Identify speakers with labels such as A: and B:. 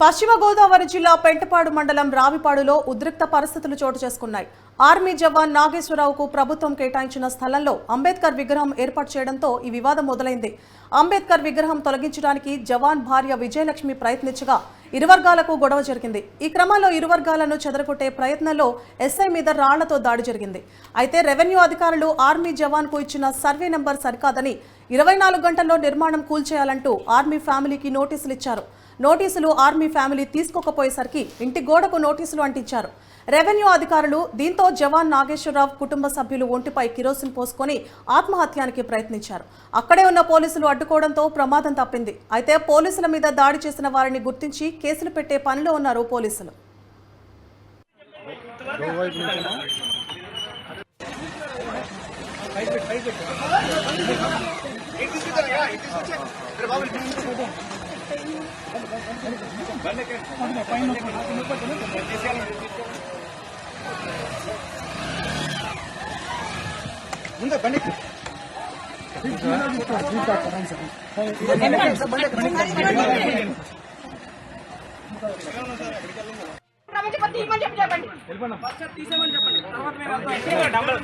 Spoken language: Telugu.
A: పశ్చిమ గోదావరి జిల్లా పెంటపాడు మండలం రావిపాడులో ఉద్రిక్త పరిస్థితులు చోటు చేసుకున్నాయి. ఆర్మీ జవాన్ నాగేశ్వరరావుకు ప్రభుత్వం కేటాయించిన స్థలంలో అంబేద్కర్ విగ్రహం ఏర్పాటు చేయడంతో ఈ వివాదం మొదలైంది. అంబేద్కర్ విగ్రహం తొలగించడానికి జవాన్ భార్య విజయలక్ష్మి ప్రయత్నించగా ఇరు వర్గాలకు గొడవ జరిగింది. ఈ క్రమంలో ఇరు వర్గాలను చెదరగొట్టే ప్రయత్నంలో ఎస్ఐ మీద రాళ్లతో దాడి జరిగింది. అయితే రెవెన్యూ అధికారులు ఆర్మీ జవాన్ కు ఇచ్చిన సర్వే నెంబర్ సరికాదని 24 గంటల్లో నిర్మాణం కూల్చేయాలంటూ ఆర్మీ ఫ్యామిలీకి నోటీసులు ఇచ్చారు. నోటీసులు ఆర్మీ ఫ్యామిలీ తీసుకోకపోయేసరికి ఇంటి గోడకు నోటీసులు అంటించారు రెవెన్యూ అధికారులు. దీంతో జవాన్ నాగేశ్వరరావు కుటుంబ సభ్యులు ఒంటిపై కిరోసిన్ పోసుకొని ఆత్మహత్యానికి ప్రయత్నించారు. అక్కడే ఉన్న పోలీసులు అడ్డుకోవడంతో ప్రమాదం తప్పింది. అయితే పోలీసుల మీద దాడి చేసిన వారిని గుర్తించి కేసులు పెట్టే పనిలో ఉన్నారు పోలీసులు.
B: డబల్